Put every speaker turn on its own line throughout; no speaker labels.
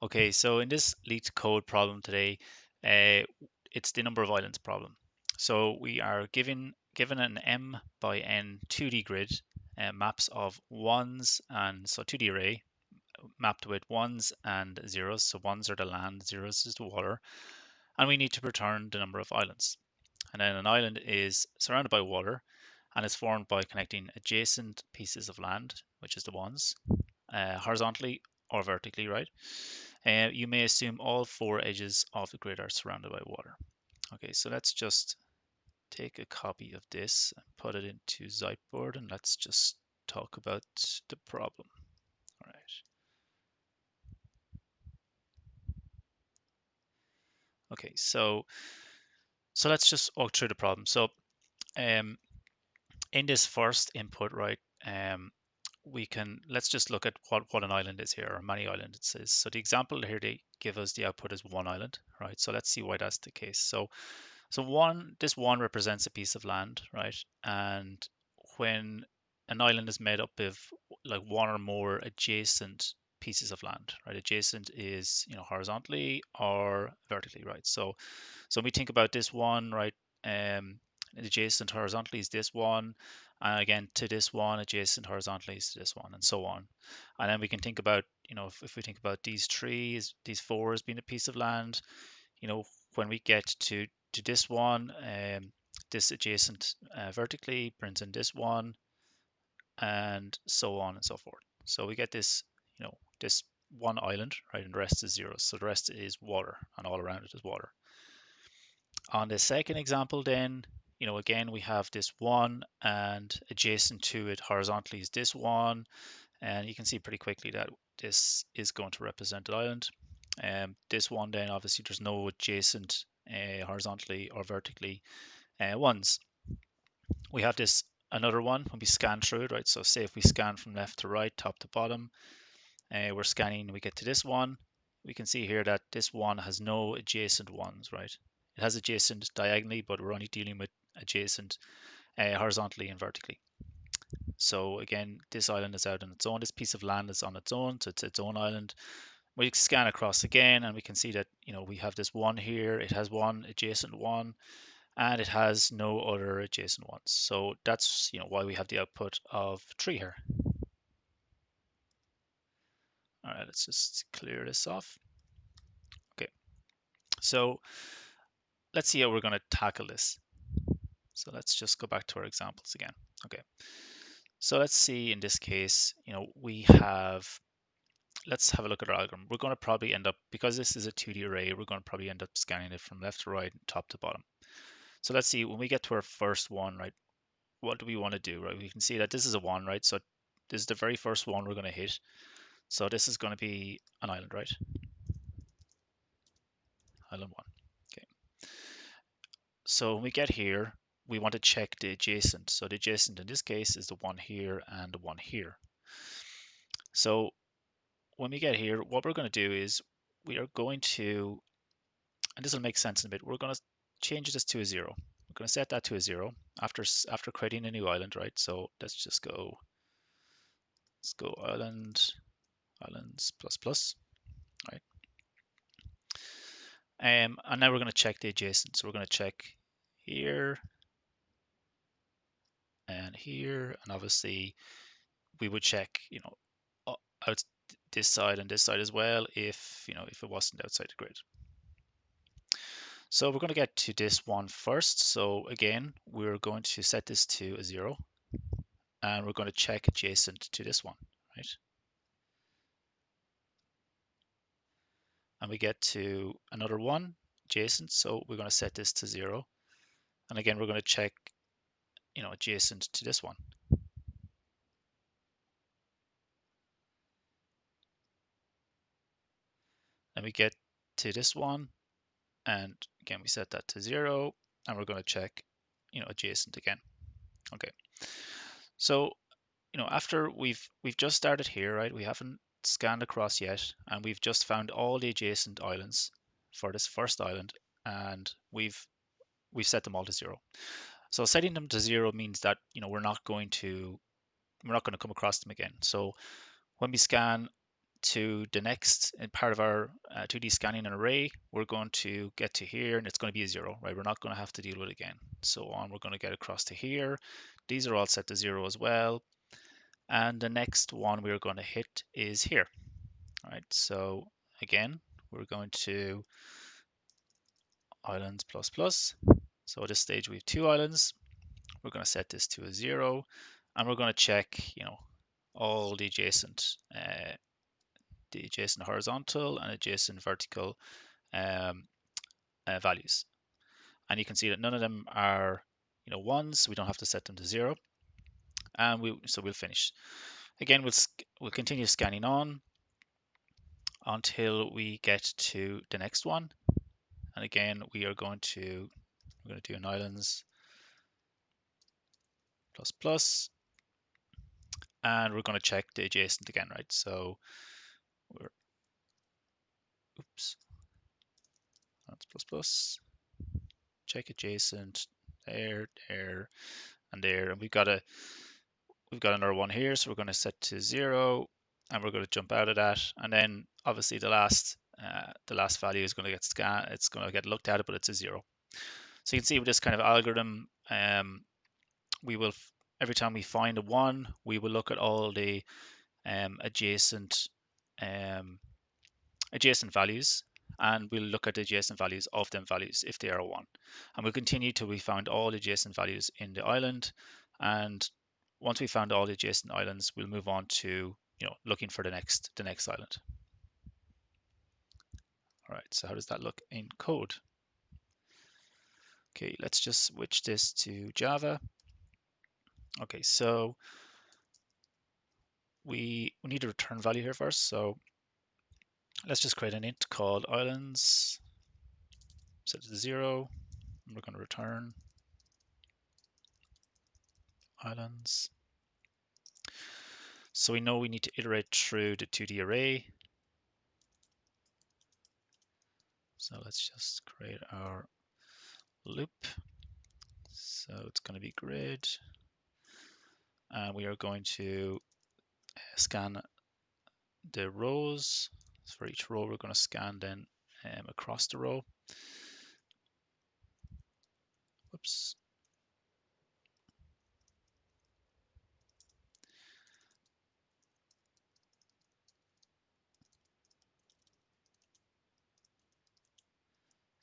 Okay, so in this LeetCode problem today, uh, it's the number of islands problem. So we are given an M by N 2D grid, maps of ones, and so 2D array mapped with ones and zeros. So ones are the land, zeros is the water, and we need to return the number of islands. And then an island is surrounded by water, and it's formed by connecting adjacent pieces of land, which is the ones, horizontally or vertically, right? You may assume all four edges of the grid are surrounded by water. Okay, so let's just take a copy of this and put it into Zyteboard, and let's just talk about the problem. All right. Okay, so let's just walk through the problem. So um, in this first input, right, let's just look at what an island is here, or many islands it is. So the example here they give us the output is one island, right? So let's see why that's the case. So this one represents a piece of land, right? And when an island is made up of like one or more adjacent pieces of land, right? Adjacent is, horizontally or vertically, right? So when we think about this one, right? Adjacent horizontally is this one, and again to this one, adjacent horizontally is to this one, and so on. And then we can think about, if we think about these trees, these four as being a piece of land, when we get to this one, this adjacent vertically brings in this one, and so on and so forth. So we get this, this one island, right, and the rest is zeros. So the rest is water, and all around it is water. On the second example, then, again, we have this one, and adjacent to it horizontally is this one, and you can see pretty quickly that this is going to represent the island. This one, then, obviously, there's no adjacent horizontally or vertically ones. We have this another one when we scan through it, right? So say if we scan from left to right, top to bottom, we're scanning, we get to this one. We can see here that this one has no adjacent ones, right? It has adjacent diagonally, but we're only dealing with adjacent horizontally and vertically. So again, this island is out on its own. This piece of land is on its own, so it's its own island. We scan across again, and we can see that we have this one here. It has one adjacent one, and it has no other adjacent ones. So that's why we have the output of 3 here. All right, let's just clear this off. Okay, so let's see how we're going to tackle this. So let's just go back to our examples again. Okay, so let's see in this case, let's have a look at our algorithm. We're going to probably end up, because this is a 2D array, we're going to probably end up scanning it from left to right, top to bottom. So let's see, when we get to our first one, right, what do we want to do, right? We can see that this is a 1, right? So this is the very first one we're going to hit. So this is going to be an island, right? Island 1. Okay. So when we get here, we want to check the adjacent. So the adjacent in this case is the one here and the one here. So when we get here, what we're going to do is we are going to, and this will make sense in a bit, we're going to change this to a 0. We're going to set that to a 0 after creating a new island, right? So let's go islands plus plus, right? And now we're going to check the adjacent. So we're going to check here and here, and obviously we would check, out this side and this side as well if it wasn't outside the grid. So we're going to get to this one first. So again, we're going to set this to a 0, and we're going to check adjacent to this one, right? And we get to another one adjacent, so we're going to set this to 0, and again we're going to check adjacent to this one. And we get to this one, and again we set that to 0, and we're going to check adjacent again. Okay, so after we've just started here, right? We haven't scanned across yet, and we've just found all the adjacent islands for this first island, and we've set them all to 0. So setting them to 0 means that we're not going to come across them again. So when we scan to the next part of our 2D scanning an array, we're going to get to here and it's going to be a 0, right? We're not going to have to deal with it again. So on, we're going to get across to here. These are all set to 0 as well. And the next one we're going to hit is here. All right, so again, we're going to islands plus plus. So at this stage we have 2 islands. We're going to set this to a 0, and we're going to check, all the adjacent horizontal and adjacent vertical values. And you can see that none of them are, ones, so we don't have to set them to 0. And we'll finish. Again, we'll continue scanning on until we get to the next one. And again, we're going to do an islands plus plus, and we're going to check the adjacent again, right? So we're, oops, islands plus plus, check adjacent, there, and there, and we've got another one here, so we're going to set to 0, and we're going to jump out of that, and then obviously the last value is going to get scanned. It's going to get looked at, but it's a 0. So you can see with this kind of algorithm, we will, every time we find a 1, we will look at all the adjacent values, and we'll look at the adjacent values of them values if they are a 1. And we'll continue till we find all the adjacent values in the island. And once we found all the adjacent islands, we'll move on to looking for the next island. All right, so how does that look in code? Okay, let's just switch this to Java. Okay, so we need a return value here first. So let's just create an int called islands, set it to 0, and we're going to return islands. So we know we need to iterate through the 2D array. So let's just create our loop. So it's going to be grid. And we are going to scan the rows. So for each row, we're going to scan then across the row. Whoops.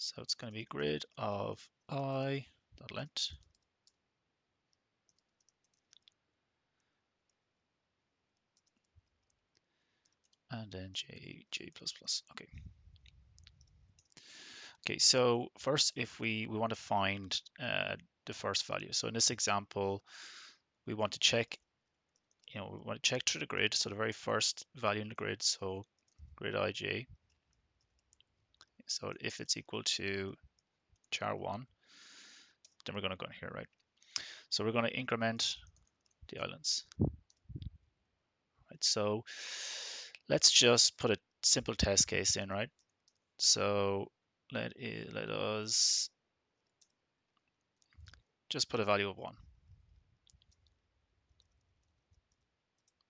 So it's going to be grid of i.length. And then j++. Okay. Okay, so first, if we want to find the first value. So in this example, we want to check, we want to check through the grid. So the very first value in the grid, so grid ij. So if it's equal to char1, then we're going to go in here, right? So we're going to increment the islands. Right, so let's just put a simple test case in, right? So let us just put a value of 1.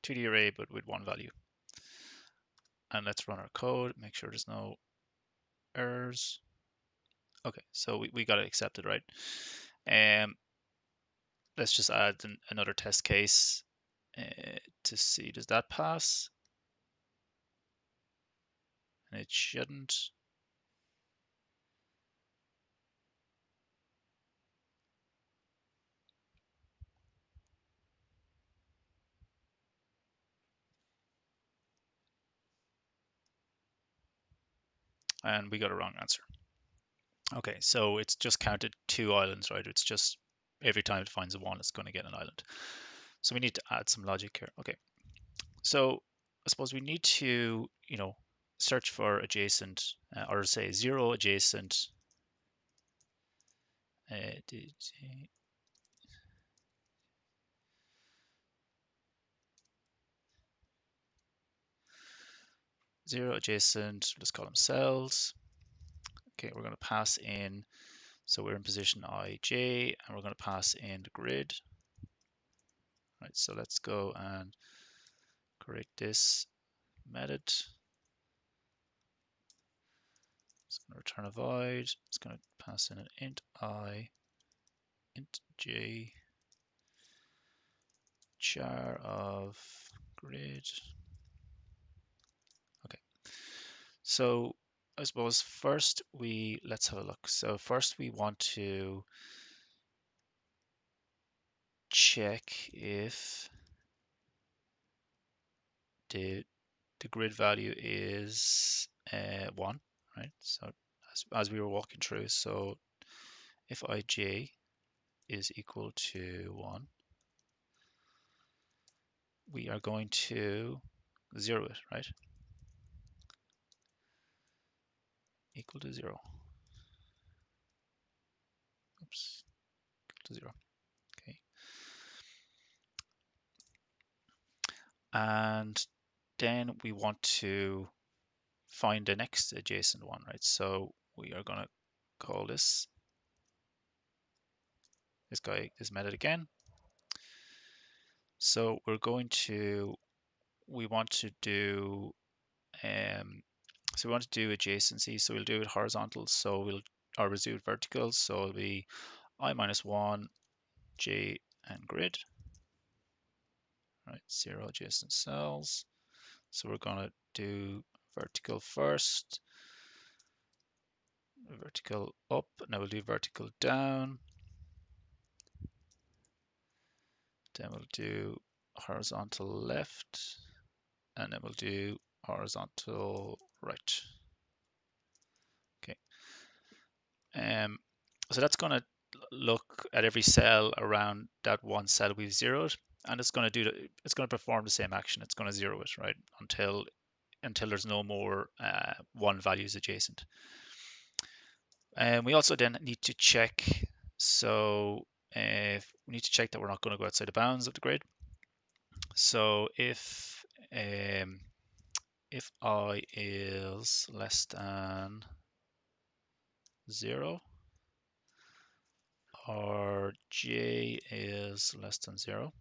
2D array, but with 1 value. And let's run our code, make sure there's no errors. Okay, so we got it accepted, right? Let's just add another test case to see, does that pass? And it shouldn't. And we got a wrong answer. Okay, so it's just counted 2 islands, right? It's just every time it finds a 1, it's going to get an island. So we need to add some logic here. Okay, so I suppose we need to, search for adjacent, or say 0 adjacent 0 adjacent, let's call them cells. Okay, we're going to pass in, so we're in position ij, and we're going to pass in the grid. Right, so let's go and create this method. It's going to return a void. It's going to pass in an int I, int j, char of grid. Okay, so I suppose first let's have a look. So first we want to check if the grid value is 1, right? So as we were walking through, so if ij is equal to 1, we are going to zero it, right? Equal to 0. Oops, equal to 0. Okay. And then we want to find the next adjacent one, right? So we are going to call this this method again. So we want to do so we want to do adjacency. So we'll do it horizontal. So we'll do it vertical. So it'll be I minus 1 j and grid, right? 0 adjacent cells. So we're going to do vertical first, vertical up, now we'll do vertical down, then we'll do horizontal left, and then we'll do horizontal right. Okay. So that's going to look at every cell around that one cell we've zeroed, and it's going to perform the same action. It's going to zero it, right, until there's no more one values adjacent. And we also then need to check, so we need to check that we're not going to go outside the bounds of the grid. So if I is less than 0, or j is less than 0,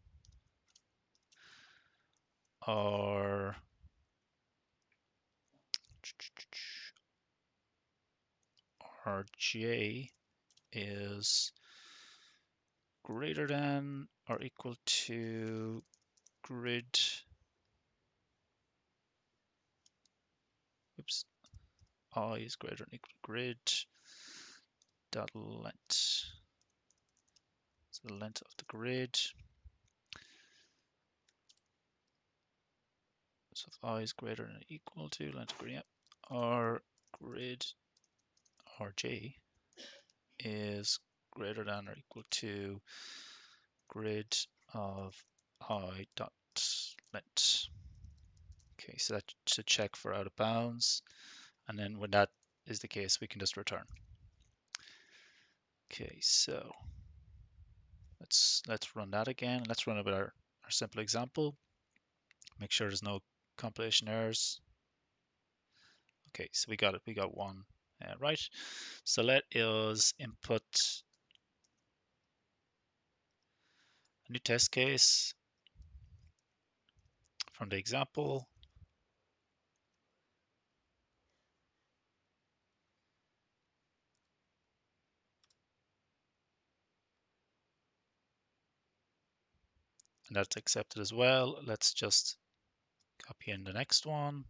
or j is greater than or equal to grid, oops, I is greater than equal to grid dot length. So the length of the grid. So if I is greater than or equal to length of grid, or grid or j is greater than or equal to grid of I dot length. Okay, so that should check for out of bounds, and then when that is the case, we can just return. Okay, so let's run that again. Let's run it with our simple example. Make sure there's no compilation errors. Okay, so we got it. We got one right. So let us input a new test case from the example. And that's accepted as well. Let's just copy in the next one.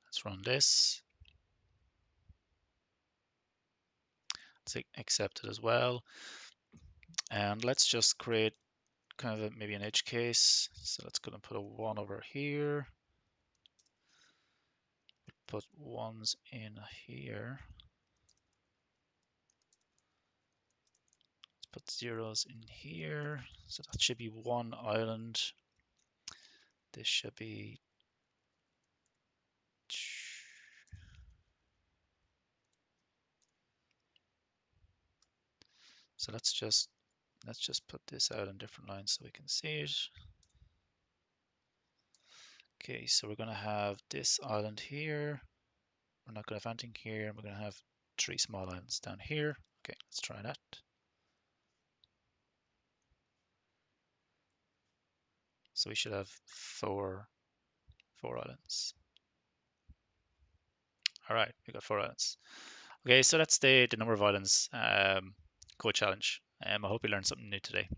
Let's run this. It's accepted as well. And let's just create kind of maybe an edge case. So let's go and put a 1 over here. Put 1s in here. Let's put 0s in here. So that should be one island. This should be so let's just put this out on different lines so we can see it. Okay, so we're going to have this island here. We're not going to have anything here. We're going to have 3 small islands down here. Okay, let's try that. So we should have four islands. All right, we got 4 islands. Okay, so that's the number of islands code challenge. I hope you learned something new today.